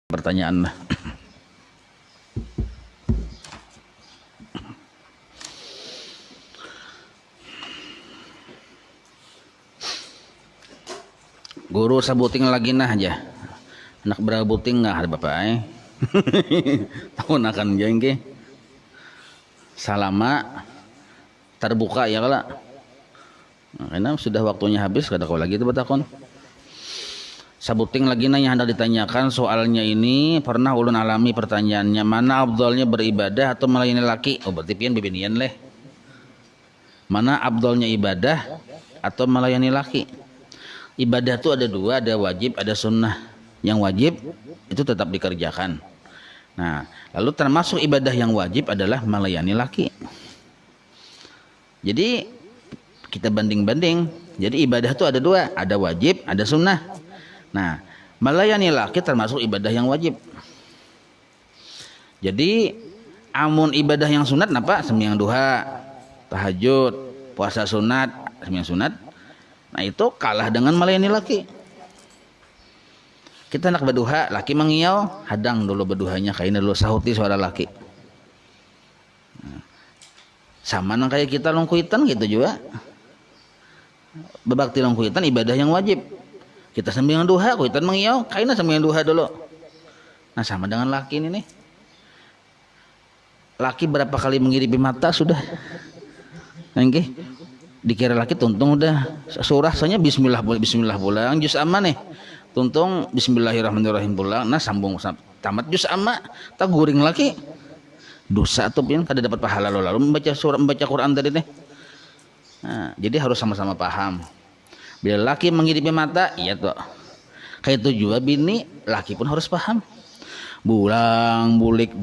Pertanyaan lah. Guru sabuting lagi nah aja. Anak berabuting nggak ada bapak tahun akan jengke. Salama terbuka ya kala. Nah, karena sudah waktunya habis kada kau lagi itu batakon. Sabuting lagi yang hendak ditanyakan soalnya ini pernah ulun alami pertanyaannya, mana afdalnya beribadah atau melayani laki? Oh berarti pian bebinian leh. Mana afdalnya ibadah atau melayani laki? Ibadah itu ada dua, ada wajib, ada sunnah. Yang wajib itu tetap dikerjakan. Nah, lalu termasuk ibadah yang wajib adalah melayani laki. Jadi kita banding-banding. Jadi ibadah itu ada dua, ada wajib, ada sunnah. Nah, melayani laki termasuk ibadah yang wajib. Jadi amun ibadah yang sunat napa? Sembahyang duha, tahajud, puasa sunat, sembahyang sunat. Nah, itu kalah dengan melayani laki. Kita nak berduha, laki mengiau, hadang dulu berduhanya, kaina dulu sahuti suara laki. Nah, sama nang kayak kita longkuitan gitu juga. Bebakti longkuitan ibadah yang wajib. Kita sembahyang duha, kuitan mengiau, kaina sembahyang duha dulu. Nah, sama dengan laki ini nih. Laki berapa kali mengiripi mata sudah. Nggih. Dikira laki tuntung udah surah soalnya bismillah pulang juz amma nih. Tuntung bismillahirrahmanirrahim pulang. Nah, sambung tamat juz amma, tak guring laki. Dosa tuh pian kada dapat pahala lo lalu membaca Quran tadi nih. Nah, jadi harus sama-sama paham. Bila laki mengiripi mata, iya tuh. Kayak itu juga bini, laki pun harus paham. Bulang bulik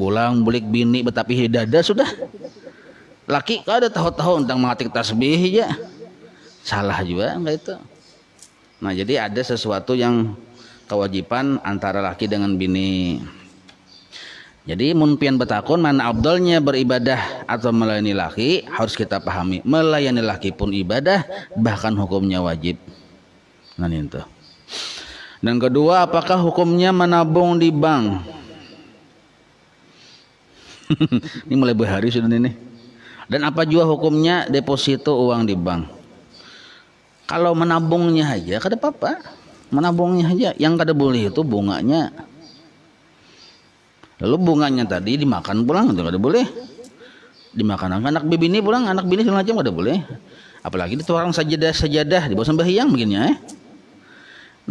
bini betapi dada sudah. Laki kada tahu-tahu tentang mengatik tasbih ya. Salah juga enggak itu. Nah, jadi ada sesuatu yang kewajiban antara laki dengan bini. Jadi mun pian betakun mana afdalnya beribadah atau melayani laki, harus kita pahami. Melayani laki pun ibadah, bahkan hukumnya wajib. Nah itu. Dan kedua, apakah hukumnya menabung di bank? Ini mulai berhari sudah ini. Dan apa juga hukumnya deposito uang di bank? Kalau menabungnya aja kada apa-apa. Menabungnya aja, yang kada boleh itu bunganya. Lalu bunganya tadi dimakan pulang itu kada boleh. Dimakan anak bini pulang, anak bini segala macam kada boleh. Apalagi dituang sajadah dibawa sembahyang begini .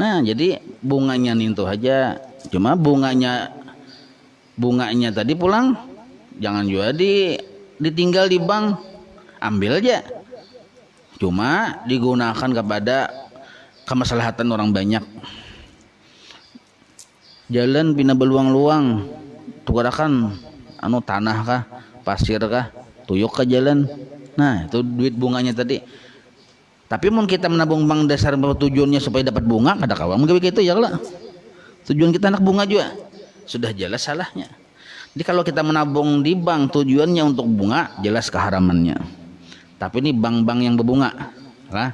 Nah, jadi bunganya nintu aja. Cuma bunganya tadi pulang jangan juga ditinggal di bank. Ambil aja. Cuma digunakan kepada kemaslahatan orang banyak. Jalan pina beluang-luang, tukarakan tanah kah, pasir kah, tuyuk ke jalan. Nah, itu duit bunganya tadi. Tapi mun kita menabung bank dasar tujuannya supaya dapat bunga, kada kawan mungkin begitu ya lah. Tujuan kita anak bunga juga sudah jelas salahnya. Jadi kalau kita menabung di bank tujuannya untuk bunga, jelas keharamannya. Tapi ini bank-bank yang berbunga, lah.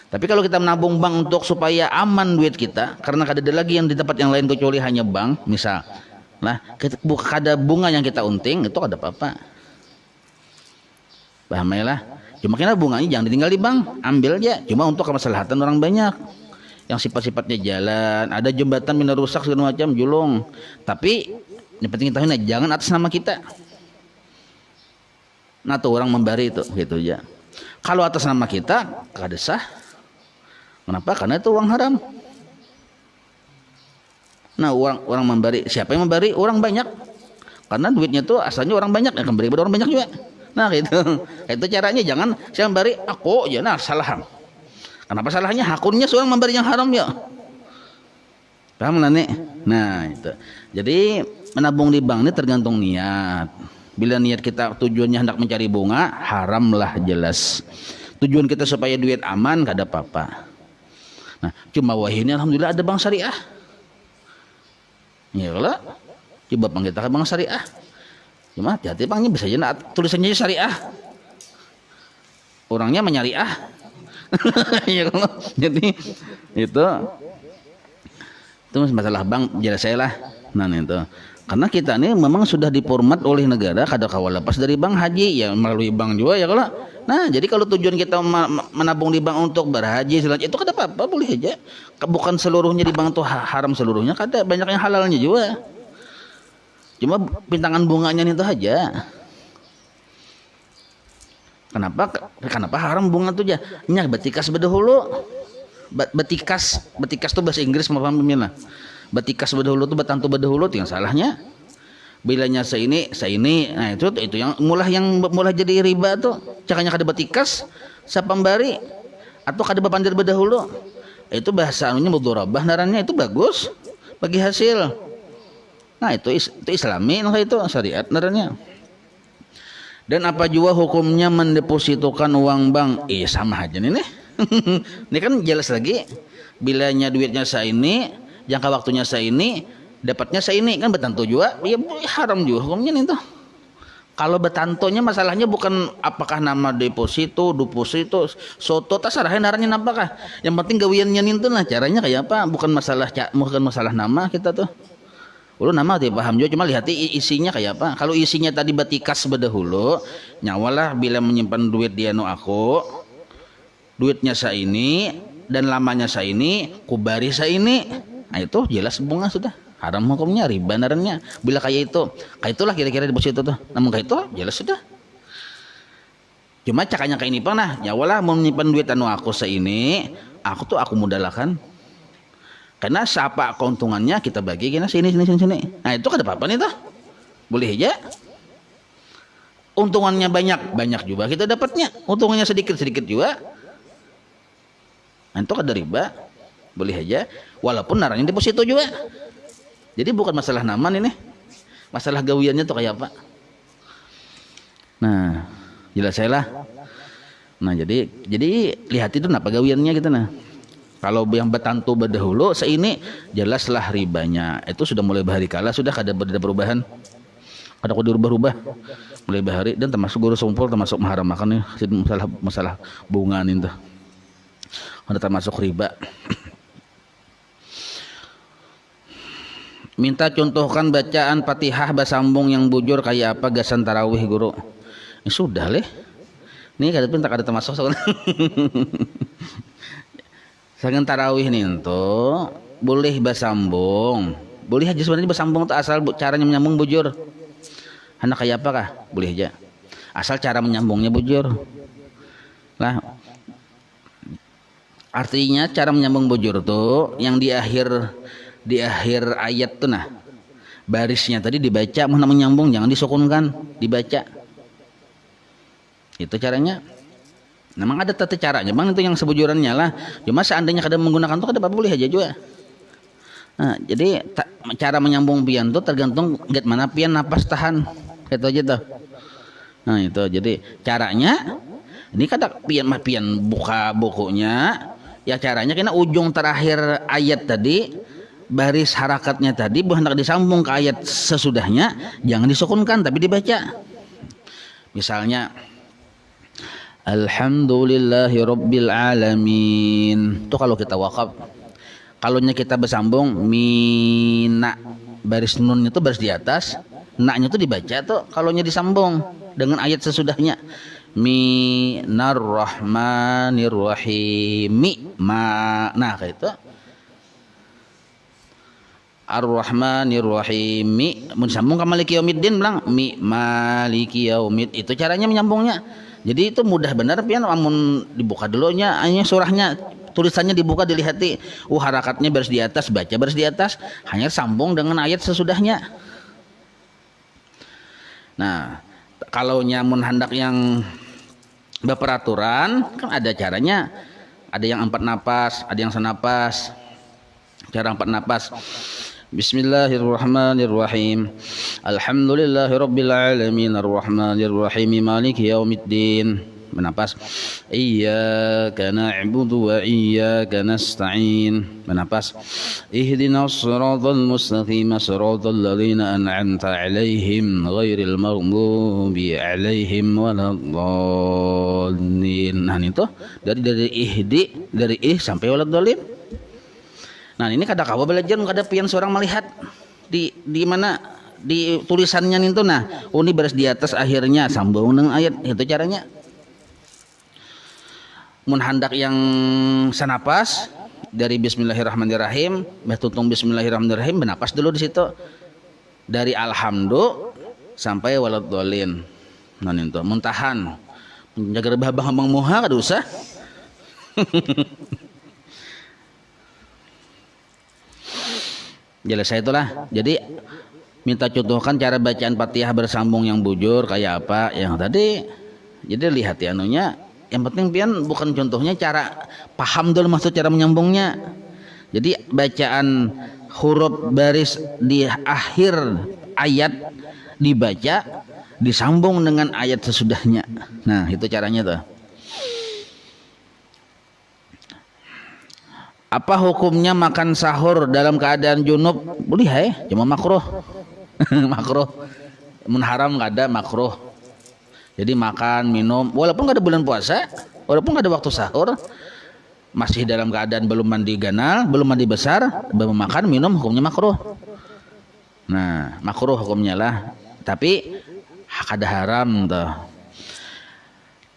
Tapi kalau kita menabung bank untuk supaya aman duit kita, karena kada ada lagi yang di tempat yang lain kecuali hanya bank, misal, lah, kada bunga yang kita unting, itu kada apa-apa. Paham ya lah? Cuma kena bunganya jangan ditinggal di bank, ambil aja. Cuma untuk kemaslahatan orang banyak, yang sifat-sifatnya jalan, ada jembatan mina rusak segala macam, julung. Tapi yang penting kita tahu, jangan atas nama kita. Nah tuh orang memberi itu, gitu aja. Kalau atas nama kita, kada sah. Kenapa? Karena itu uang haram. Nah, orang memberi, siapa yang memberi? Orang banyak. Karena duitnya tuh asalnya orang banyak, yang memberi kepada orang banyak juga. Nah, gitu. Itu caranya, jangan saya memberi aku ya, nah salah. Kenapa salahnya? Hakunnya seorang memberi yang haram ya. Paham lah nih? Nah, itu. Jadi menabung di bank ini tergantung niat. Bila niat kita tujuannya hendak mencari bunga, haramlah jelas. Tujuan kita supaya duit aman, kada apa-apa. Nah, cuma wah ini alhamdulillah ada bank syariah. Ya lah. Coba bang kita ke bank syariah. Cuma hati-hati banknya bisa aja tulisannya syariah. Orangnya menyariah. Ya kalau jadi itu masalah bank jelas saya lah. Nah itu. Karena kita ini memang sudah diformat oleh negara kada kawa lepas dari bank haji ya melalui bank juga ya kalau. Nah jadi kalau tujuan kita menabung di bank untuk berhaji selanjutnya itu kada apa-apa boleh aja. Bukan seluruhnya di bank itu haram seluruhnya, kada banyak yang halalnya juga. Cuma pintangan bunganya itu aja. Kenapa haram bunga tuh aja? Nya betikas bedahulu. Betikas tuh bahasa Inggris mau paham lah. Betikas bedahulu tuh betantu bedahulu tuh yang salahnya. Bilanya seini, nah itu yang mulai jadi riba tuh. Cakanya kada betikas, sapambari atau kada bepandir bedahulu. Itu bahasa anunya mudharabah narannya itu bagus bagi hasil. Nah itu Islami nah itu syariat narannya. Dan apa juga hukumnya mendepositokan uang bank? Sama aja nih. Ini kan jelas lagi. Bilanya duitnya seini, jangka waktunya seini, dapatnya seini kan betantu juga. Ya haram juga hukumnya nih tuh. Kalau betantonya masalahnya bukan apakah nama deposito, soto, tasarahin naranya apakah. Yang penting gawiannya nih tuh nah caranya kayak apa? Bukan masalah nama kita tuh. Ulu nama tidak paham juga, cuma lihat isinya kayak apa. Kalau isinya tadi batikas bedahulu, nyawalah bila menyimpan duit dia nu aku, duitnya ini dan lamanya ini, kubari ini. Nah itu jelas bunga sudah. Haram hukumnya, riba narannya. Bila kayak itulah kira-kira deposito tuh. Namun kayak itu jelas sudah. Cuma cakanya kayak ini pernah, nyawalah mau menyimpan duit anu aku ini, aku mudahkan. Karena siapa keuntungannya kita bagi kena sini. Nah itu kada apa-apa nih tuh. Boleh aja. Untungannya banyak juga kita dapatnya. Untungannya sedikit juga. Nah itu kada riba. Boleh aja. Walaupun naranya deposito juga. Jadi bukan masalah nama ini. Masalah gawiannya tuh kayak apa. Nah jelas saya lah. Nah jadi lihat itu apa gawiannya gitu nah. Kalau yang betantu berdahulu seini jelaslah ribanya. Itu sudah mulai bahari kala sudah kada perubahan. Kada kudu berubah mulai bahari dan termasuk guru sumpul termasuk maharam makan masalah bunga itu. Ada termasuk riba. Minta contohkan bacaan Fatihah basambung yang bujur kayak apa gasan tarawih guru. Sudah leh. Ini kada termasuk soalnya. Saking tarawih nih tuh boleh basambung, boleh aja sebenarnya basambung tuh asal caranya menyambung bujur. Anak kayak apa kah? Boleh aja. Asal cara menyambungnya bujur. Lah artinya cara menyambung bujur tuh yang di akhir ayat tuh nah barisnya tadi dibaca mau menyambung jangan disukunkan dibaca. Itu caranya. Memang ada tata caranya bang itu yang sebujurannya lah. Cuma seandainya kada menggunakan itu kada apa boleh aja juga. Nah, jadi cara menyambung pian itu tergantung get mana pian napas tahan. Itu aja tuh. Nah itu jadi caranya ini kada pian buka bukunya. Ya caranya kena ujung terakhir ayat tadi baris harakatnya tadi hendak disambung ke ayat sesudahnya jangan disukunkan tapi dibaca. Misalnya Alhamdulillahi Rabbil Alamin. Itu kalau kita wakaf. Kalaunya kita bersambung mina baris nun itu baris di atas, naknya itu dibaca tuh kalaunya disambung dengan ayat sesudahnya. Minarrahmanirrahim. Nah kayak itu. Ar-Rahmanir-Rahim. Mun sambung ka Maliki Yaumiddin bilang Maliki Yaumid. Itu caranya menyambungnya. Jadi itu mudah benar pian amun dibuka dulunya hanya surahnya tulisannya dibuka dilihati harakatnya baris di atas baca baris di atas hanya sambung dengan ayat sesudahnya. Nah kalau nyamun hendak yang berperaturan kan ada caranya, ada yang 4 napas ada yang senapas. Cara 4 napas Bismillahirrahmanirrahim. Alhamdulillahirabbil alamin arrahmanirrahim maliki yaumiddin. Menapas. Iyyaka na'budu wa iyyaka nasta'in. Menapas. Ihdinas siratal mustaqim siratal ladzina an'amta 'alaihim ghairil maghdubi 'alaihim waladdallin. Nah itu dari sampai waladdallin. Nah ini kada kawa belajar kada pian seorang melihat di mana di tulisannya itu nah ini beres di atas akhirnya sambung dengan ayat itu caranya. Mun handak yang sanapas dari bismillahirrahmanirrahim, tutung bismillahirrahmanirrahim, benapas dulu di situ. Dari alhamdulillah sampai waladhdallin. Nah itu muntahan. Menjaga babah ngomong muha kada usah. Jelas saya itulah. Jadi minta contohkan cara bacaan Fatihah bersambung yang bujur kayak apa yang tadi. Jadi lihat ya anunya. Yang penting pian bukan contohnya cara paham dulu maksud cara menyambungnya. Jadi bacaan huruf baris di akhir ayat dibaca disambung dengan ayat sesudahnya. Nah, itu caranya tuh. Apa hukumnya makan sahur dalam keadaan junub? Boleh ya, cuma makruh. Makruh. Mun haram enggak ada makruh. Jadi makan, minum, walaupun nggak ada bulan puasa, walaupun nggak ada waktu sahur, masih dalam keadaan belum mandi ganal, belum mandi besar, belum makan, minum, hukumnya makruh. Nah, makruh hukumnya lah. Tapi ada haram tuh.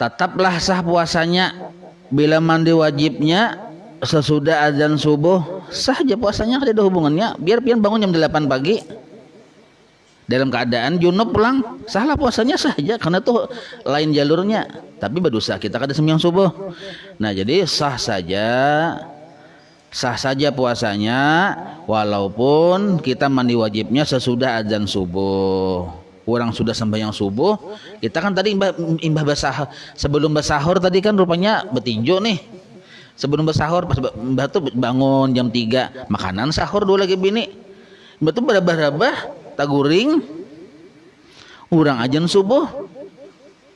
Tetaplah sah puasanya bila mandi wajibnya sesudah azan subuh, sah aja puasanya, ada hubungannya. Biar pian bangun jam 8 pagi. Dalam keadaan junub pulang, sahlah puasanya sah aja karena tuh lain jalurnya. Tapi berdosa kita kada sembahyang subuh. Nah, jadi sah saja puasanya walaupun kita mandi wajibnya sesudah azan subuh. Orang sudah sembahyang subuh, kita kan tadi imbah basah sebelum basahur tadi kan rupanya betinju nih. Sebelum basahur pas mbah tuh bangun jam 3, makanan sahur dulu lagi bini. Mbah tuh berabah-rabah taguring urang ajan subuh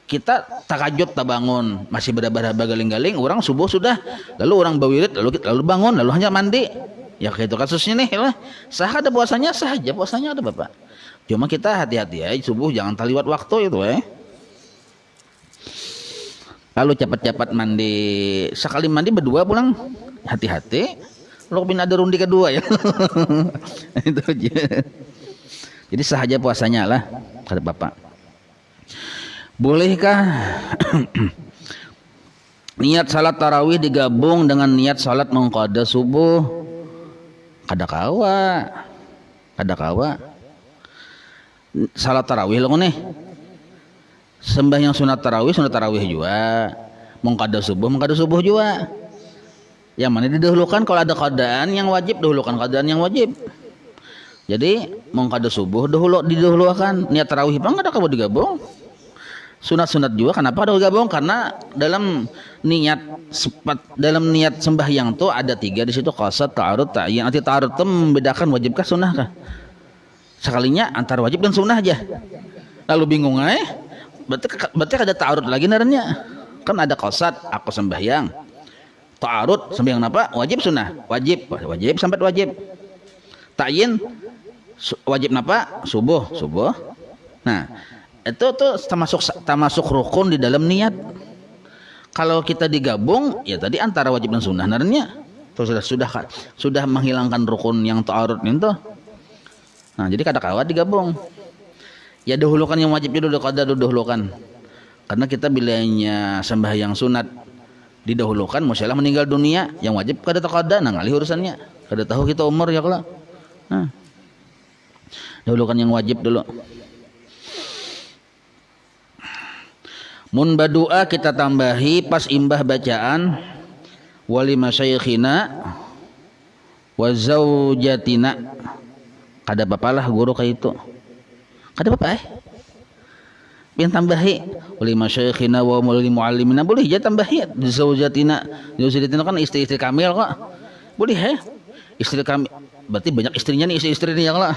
kita takajud tak bangun masih berabah-rabah galing-galing orang subuh sudah lalu orang bawirit lalu bangun lalu hanya mandi ya kayak itu kasusnya nih lah. Sah ada puasanya sah aja puasanya ada bapak cuma kita hati-hati ya subuh jangan terliwat waktu itu lalu cepat-cepat mandi sekali mandi berdua pulang hati-hati lo pindah ada rundi kedua ya. Itu aja. Jadi sahaja puasanya lah kata bapak. Bolehkah niat salat tarawih digabung dengan niat salat mengqada subuh? Kada kawa. Salat tarawih lo nih. Sembahyang sunat tarawih juga. Mengqada subuh juga. Yang mana didahulukan kalau ada qadaan yang wajib dahulukan qadaan yang wajib. Jadi mengqada subuh didahulukan niat tarawih bang ada kamu digabung sunat juga kenapa ada digabung karena dalam niat sembahyang tuh ada 3 di situ qasad ta'arud ta'yin arti ta'arud itu membedakan wajibkah sunnahkah sekalinya antara wajib dan sunnah aja lalu bingung berarti ada ta'arud lagi narannya kan ada qasad aku sembahyang ta'arud sembahyang apa wajib sunnah wajib sampai wajib ta'yin wajib napa subuh. Nah itu tuh termasuk rukun di dalam niat. Kalau kita digabung ya tadi antara wajib dan sunnah narnya sudah menghilangkan rukun yang ta'arud itu. Nah jadi kada kawat digabung. Ya dahulukan yang wajib dulu kada dahulukan. Karena kita bilanya sembahyang sunat didahulukan musyalah meninggal dunia yang wajib kada takada nah ngalih urusannya. Kada tahu kita umur ya kalau. Nah dahulukan yang wajib dulu. Mun badua kita tambahi pas imbah bacaan wali masyayikhina wa zaujatina. Kada bapalah guru kayak itu. Kada bapa Pian tambahi wali masyayikhina wa wali muallimina boleh ya tambahi zaujatina. Zaujatina kan istri-istri kamil kok. Boleh istri kami berarti banyak istrinya nih istri-istri ini yang lah.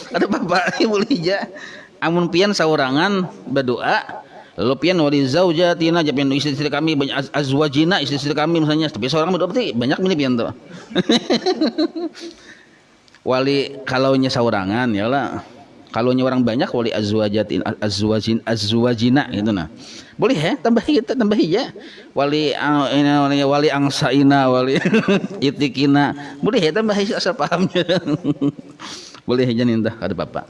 Ada bapak boleh aja. Amun pian saurangan berdoa lalu pian wali zaujatina aja pian istri-istri kami banyak azwajina istri-istri kami misalnya tapi seorang berdoa berarti banyak ini pian tuh. Wali kalaunya saurangan ya lah. Kalaunya orang banyak wali azwajina itu nah. Boleh tambahi ya. Wali angsaina wali itikina. Boleh tambahi asal pahamnya. Boleh aja nih kada apa-apa.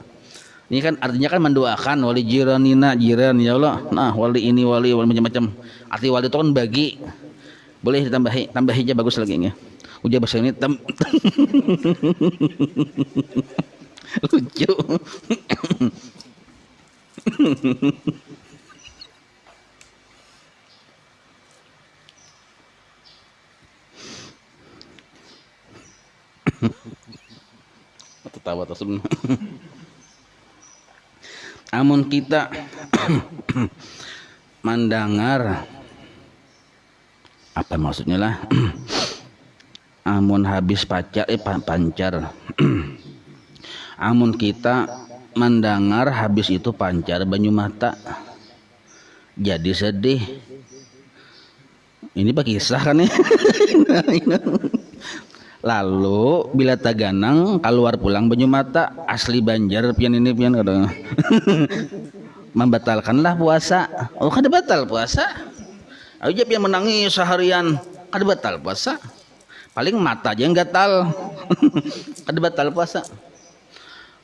Ini kan artinya kan mendoakan wali jiranina, jiran ya Allah. Nah, wali ini wali macam-macam. Arti wali itu kan bagi. Boleh ditambahi, tambahi aja bagus lagi nih. Ujar bahasa ini lucu. Tertawa terus. Amun kita mendengar apa maksudnya lah amun habis pancar amun kita mendengar habis itu pancar banyu mata jadi sedih. Ini pakai kisah kan ya. Lalu bila taganang keluar pulang banyu mata asli Banjar pian ini pian kadang membatalkanlah puasa. Oh kada batal puasa. Aja pian menangis seharian kada batal puasa. Paling mata aja yang gatal. Kada batal puasa.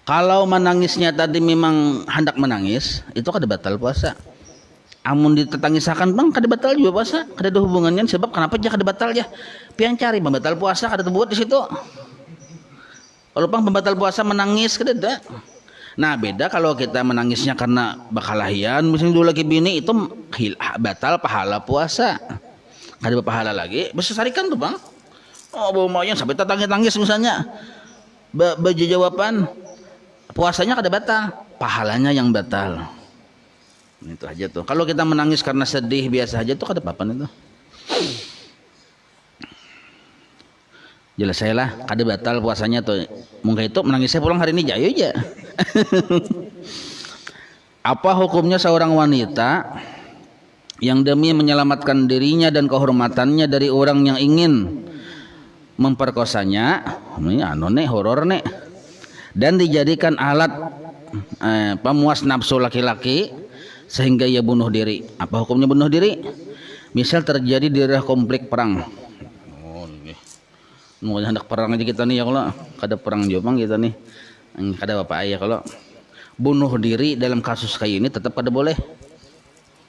Kalau menangisnya tadi memang hendak menangis itu kada batal puasa. Amun ditetangisakan bang kada batal juga puasa, kada ada hubungannya sebab kenapa aja kada batal ya. Pian cari pembatal puasa kada terbuat di situ. Kalau bang pembatal puasa menangis kada ada. Nah beda kalau kita menangisnya karena bakalahian misalnya dulu lagi bini itu batal pahala puasa. Kada berpahala lagi, besarikan tuh bang. Oh bau maunya sampai tangis misalnya. Baju jawaban puasanya kada batal, pahalanya yang batal. Itu aja tuh. Kalau kita menangis karena sedih biasa aja tuh kada apa-apa itu. Jelas saya lah kada batal puasanya tuh. Mungkin itu menangisnya pulang hari ini jayo aja. Apa hukumnya seorang wanita yang demi menyelamatkan dirinya dan kehormatannya dari orang yang ingin memperkosanya, ini nih horor nih, dan dijadikan alat pemuas nafsu laki-laki sehingga ia bunuh diri. Apa hukumnya bunuh diri? Misal terjadi di daerah konflik perang. Oh nih. Mau hendak perang aja kita nih ya kalau kada perang Jepang kita nih. Kada apa ayah kalau bunuh diri dalam kasus kayak ini tetap kada boleh.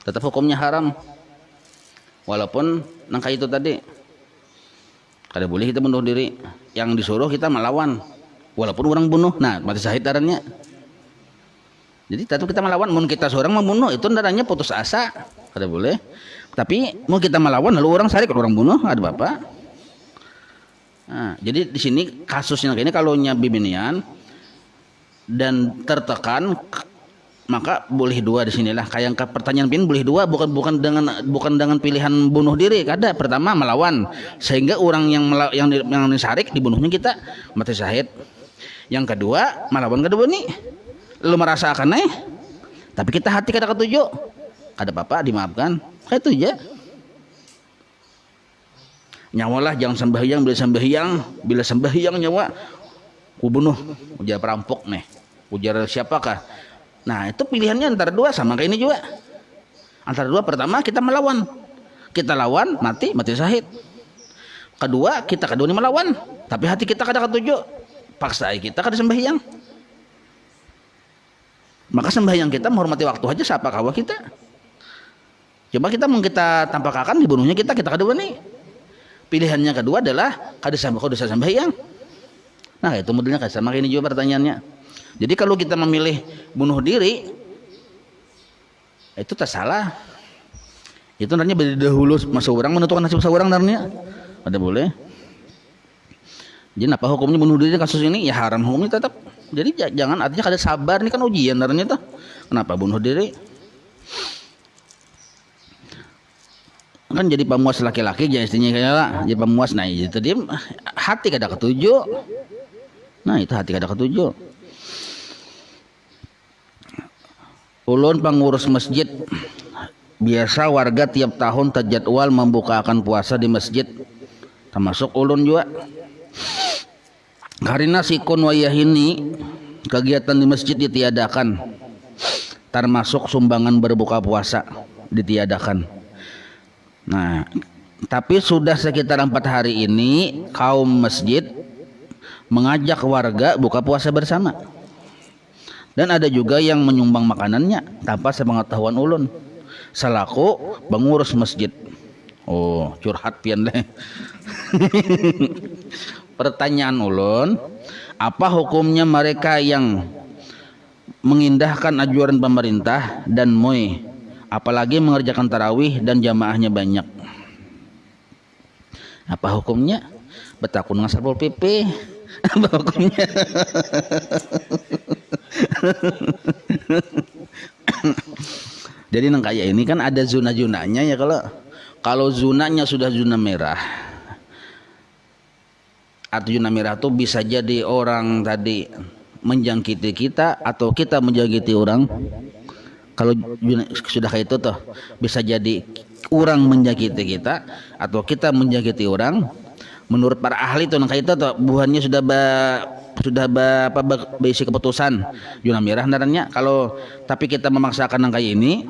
Tetap hukumnya haram. Walaupun nangka itu tadi kada boleh kita bunuh diri. Yang disuruh kita melawan. Walaupun orang bunuh. Nah, mati syahid darahnya. Jadi tentu kita melawan, mau kita seorang membunuh itu darahnya putus asa, kada boleh. Tapi mau kita melawan lalu orang sarik orang bunuh, ada bapak. Nah, jadi di sini kasusnya ini kalau bibinian dan tertekan maka boleh dua di sinilah. Kayak pertanyaan pin boleh dua, bukan dengan pilihan bunuh diri. Kada pertama melawan sehingga orang yang disarik dibunuhnya kita mati syahid. Yang kedua melawan kedua nih. Lu merasakan tapi kita hati kada ketujuh, kada apa-apa dimaafkan, kayak itu aja. Nyawalah jangan sembahyang, bila sembahyang nyawa ku bunuh, ujar perampok nih, ujar siapakah. Nah itu pilihannya antara dua sama kayak ini juga. Antara dua pertama kita melawan, kita lawan mati syahid. Kedua kita kedua ini melawan, tapi hati kita kada ketujuh, paksa kita kada sembahyang. Maka sembahyang kita menghormati waktu aja siapa kawa kita. Coba kita mau kita tampakkan dibunuhnya kita kedua nih. Pilihannya kedua adalah kada sembahyang. Nah itu modelnya kan sama ini juga pertanyaannya. Jadi kalau kita memilih bunuh diri itu tak salah. Itu nantinya beri dahulu seorang menentukan nasib seorang nantinya. Ada boleh. Jadi apa hukumnya bunuh diri kasus ini? Ya haram hukumnya tetap. Jadi jangan artinya kada sabar, ini kan ujian ternyata. Kenapa bunuh diri? Kan jadi pemuas laki-laki jadi istrinya kayak jadi pemuas. Nah itu dia hati kada ketujuh. Nah itu hati kada ketujuh. Ulun pengurus masjid, biasa warga tiap tahun terjadwal membukakan puasa di masjid, termasuk ulun juga. Karena sikun wayah ini kegiatan di masjid ditiadakan, termasuk sumbangan berbuka puasa ditiadakan. Nah, tapi sudah sekitar 4 hari ini kaum masjid mengajak warga buka puasa bersama. Dan ada juga yang menyumbang makanannya tanpa sepengetahuan ulun selaku pengurus masjid. Oh, curhat pian deh. Pertanyaan ulun, apa hukumnya mereka yang mengindahkan anjuran pemerintah dan MUI, apalagi mengerjakan tarawih dan jamaahnya banyak? Apa hukumnya? Betakun dengan Satpol PP. Apa hukumnya? Jadi nang kayak ini kan ada zona-zonanya ya. Kalau zonanya sudah zona merah, atau zona merah tuh bisa jadi orang tadi menjangkiti kita atau kita menjangkiti orang. Kalau sudah kayak itu tuh bisa jadi orang menjangkiti kita atau kita menjangkiti orang. Menurut para ahli tuh nang kayak itu tuh buahnya sudah berisi keputusan zona merah nantinya. Kalau tapi kita memaksakan nang kayak ini,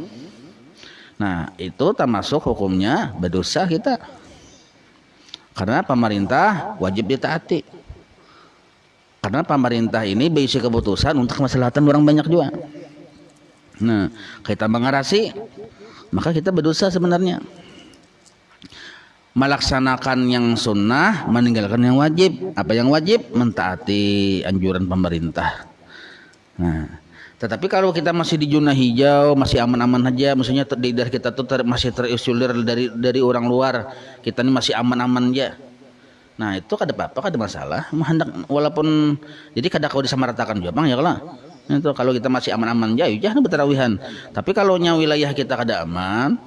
nah itu termasuk hukumnya berdosa kita, karena pemerintah wajib ditaati, karena pemerintah ini berisi keputusan untuk kemaslahatan orang banyak juga. Nah kita mengarasi maka kita berdosa sebenarnya. Melaksanakan yang sunnah, meninggalkan yang wajib. Apa yang wajib? Mentaati anjuran pemerintah. Nah, tetapi kalau kita masih di zona hijau, masih aman-aman aja, maksudnya di daerah kita tuh masih terisolir dari orang luar, kita ini masih aman-aman aja. Nah itu kada apa-apa, kada masalah. Walaupun jadi kada kau disamaratakan juga bang ya kalau kita masih aman-aman aja, ya bertarawihan. Tapi kalau nya wilayah kita kada aman,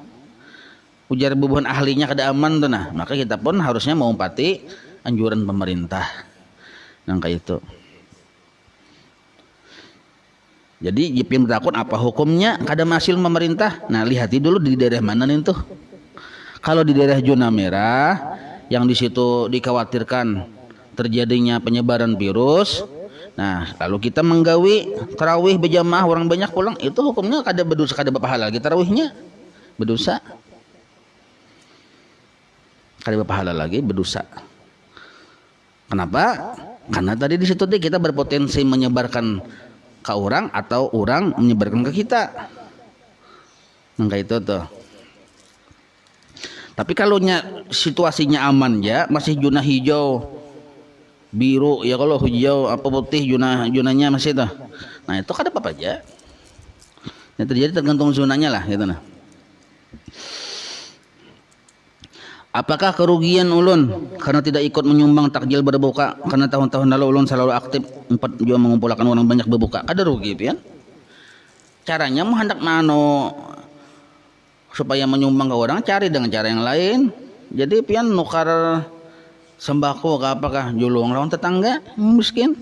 ujar bubuhan ahlinya kada aman tuh, nah maka kita pun harusnya mengumpati anjuran pemerintah yang kayak itu. Jadi jipin takut apa hukumnya kada masil pemerintah. Nah lihati dulu di daerah mana nih tuh. Kalau di daerah zona merah yang di situ dikhawatirkan terjadinya penyebaran virus, nah lalu kita menggawi tarawih berjamaah orang banyak pulang, itu hukumnya kada berdosa, kada berpahala lagi tarawihnya, berdosa. Kada berpahala lagi, berdosa. Kenapa? Karena tadi di situ kita berpotensi menyebarkan ke orang atau orang menyebarkan ke kita. Nah itu tuh. Tapi kalau situasinya aman ya, masih zona hijau, biru ya, kalau hijau apa putih zonanya masih tuh. Nah itu kada apa-apa aja. Yang terjadi tergantung zonanya lah gitu nah. Apakah kerugian ulun karena tidak ikut menyumbang takjil berbuka, karena tahun-tahun lalu ulun selalu aktif juga mengumpulkan orang banyak berbuka? Ada rugi pian. Caranya mau hendak mano supaya menyumbang ke orang, cari dengan cara yang lain. Jadi pian nukar sembako ke apakah julung lawan tetangga miskin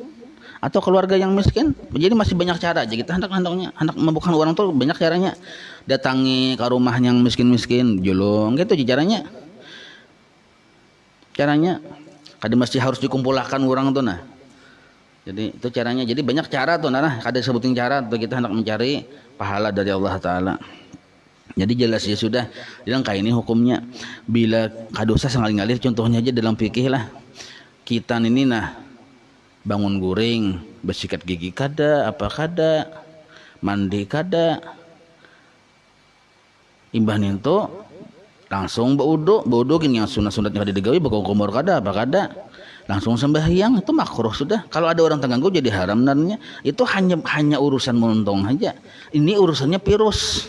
atau keluarga yang miskin. Jadi masih banyak cara aja kita hendak membuka orang tuh banyak caranya. Datangi ke rumah yang miskin-miskin, julung gitu caranya. Kada mesti harus dikumpulkan orang tuh nah. Jadi itu caranya. Jadi banyak cara tuh nah, kada sebutin cara tuh kita hendak mencari pahala dari Allah Taala. Jadi jelas ya sudah. Bilang kayak ini hukumnya. Bila kadosa sengalir-ngalir, contohnya aja dalam fikih lah. Kita ini nah bangun guring, bersikat gigi kada, apa kada, mandi kada, imbah ninto langsung baudo gini yang sunat-sunatnya kada digawi, bakal kumur kada apa kada, langsung sembahyang, itu makruh sudah. Kalau ada orang terganggu jadi haram nantinya. Itu hanya urusan menuntung aja. Ini urusannya virus.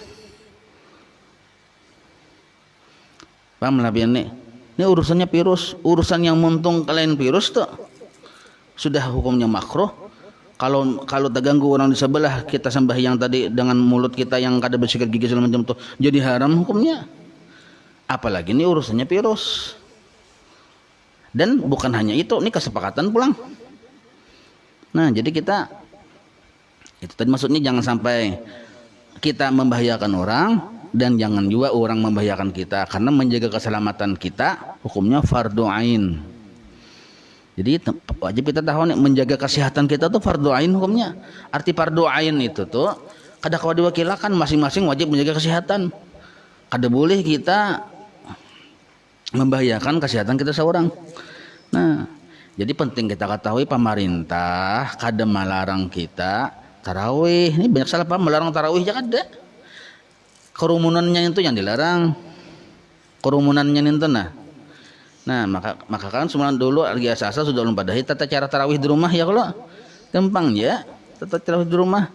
Paham lah pian nih? Ini urusannya virus, urusan yang muntung kalian virus tuh sudah hukumnya makruh. Kalau terganggu orang di sebelah, kita sembahyang tadi dengan mulut kita yang kada bersikat gigi segala macam tuh jadi haram hukumnya. Apalagi ini urusannya virus. Dan bukan hanya itu, ini kesepakatan pulang. Nah jadi kita itu tadi maksudnya jangan sampai kita membahayakan orang dan jangan juga orang membahayakan kita, karena menjaga keselamatan kita hukumnya fardu ain. Jadi wajib kita tahu nih, menjaga kesehatan kita tuh fardu ain hukumnya. Arti fardu ain itu tuh kada kau diwakilkan, masing-masing wajib menjaga kesehatan. Kada boleh kita membahayakan kesehatan kita seorang. Nah, Jadi penting kita ketahui pemerintah kada melarang kita tarawih. Ini banyak salah paham, melarang tarawih ya kada. Kerumunannya itu yang dilarang. Kerumunannya itu nah maka kan semua dulu lagi asal sudah ulun padahi tata cara tarawih di rumah ya kalau gampang ya tata tarawih di rumah.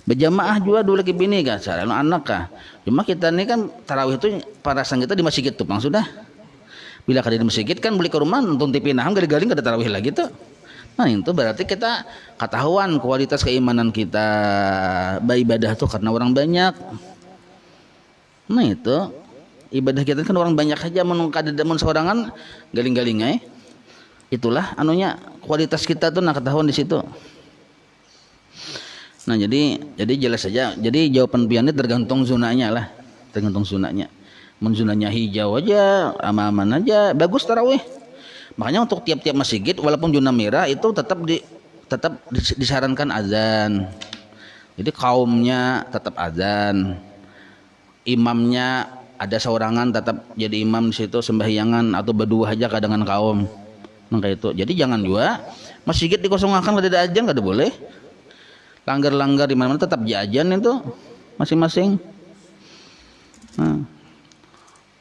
Berjamaah juga dulu lagi bini kan, cara anak kah. Cuma kita ini kan tarawih itu parasan kita di masjid tuh, bang sudah. Bila kada di masjid kan beli ke rumah nonton TV naham galing-galing kada tarawih lagi tuh. Nah itu berarti kita ketahuan kualitas keimanan kita beribadah tuh karena orang banyak. Nah itu ibadah kita kan orang banyak aja mun kada mun seorangan galing-galing itulah anunya kualitas kita tuh nak ketahuan di situ. Nah jadi jelas saja. Jadi jawaban pian ini tergantung zonanya lah, tergantung zonanya. Mun zonanya hijau aja, aman-aman aja, bagus tarawih. Makanya untuk tiap-tiap masjid walaupun zona merah itu tetap disarankan azan. Jadi kaumnya tetap azan. Imamnya ada seorangan tetap jadi imam di situ sembahyangan atau berdua aja kadang dengan kaum. Maka itu. Jadi jangan juga masjid dikosongkan kalau ada azan kada boleh. Langgar-langgar di mana-mana tetap jajan itu masing-masing. Nah,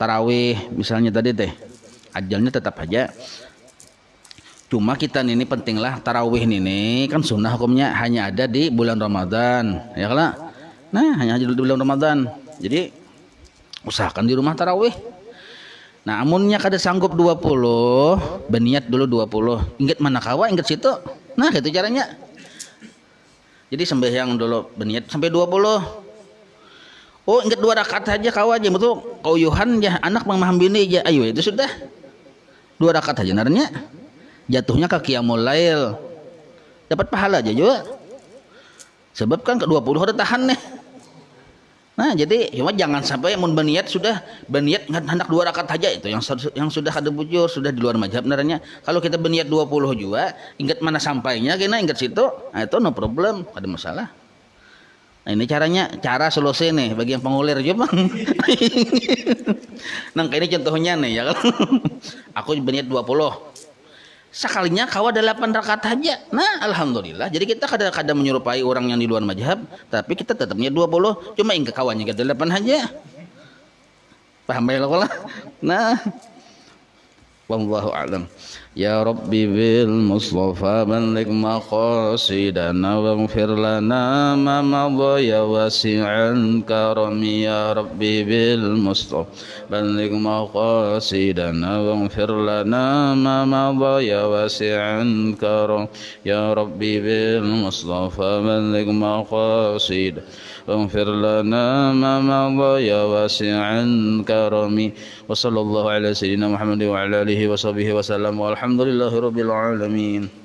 tarawih misalnya tadi teh ajalnya tetap aja. Cuma kita ini pentinglah tarawih ini kan sunnah hukumnya hanya ada di bulan Ramadan ya kalau nah hanya di bulan Ramadan. Jadi usahakan di rumah tarawih. Nah amunnya kada sanggup 20 berniat dulu 20 ingat mana kawa ingat situ. Nah itu caranya. Jadi sembahyang dulu berniat sampai 20. Oh ingat 2 rakaat aja kau aja betul kau Yohan ya anak memaham bini aja ayo itu sudah 2 rakaat aja narnya jatuhnya ke qiyamul lail dapat pahala aja juga sebab kan ke 20 udah tahan nih. Nah jadi cuma jangan sampai mun berniat sudah berniat hendak 2 rakaat aja itu yang sudah ada bujur sudah di luar mazhab narnya. Kalau kita berniat 20 juga ingat mana sampainya kena ingat situ nah itu no problem ada masalah. Nah ini cara solusi nih bagi yang pengulir juga bang. Nah ini contohnya nih ya kan. Aku berniat 20. Sekalinya kau ada 8 rakaat aja. Nah alhamdulillah. Jadi kita kadang-kadang menyerupai orang yang di luar mazhab, tapi kita tetapnya 20. Cuma ingat kawannya kita 8 aja. Paham ya lah. Nah, wallahu a'lam. Ya Rabbi bil Mustafa balligh maqasidana waghfir lana ma madha ya wasi'an karami ya Rabbi bil Mustafa balligh maqasidana waghfir lana ma madha ya wasi'an karam ya Rabbi bil Mustafa balligh maqasidana واغفر لنا ما مضى يا واسع الكرم وصلى الله على سيدنا محمد وعلى آله وصحبه وسلم والحمد لله رب العالمين.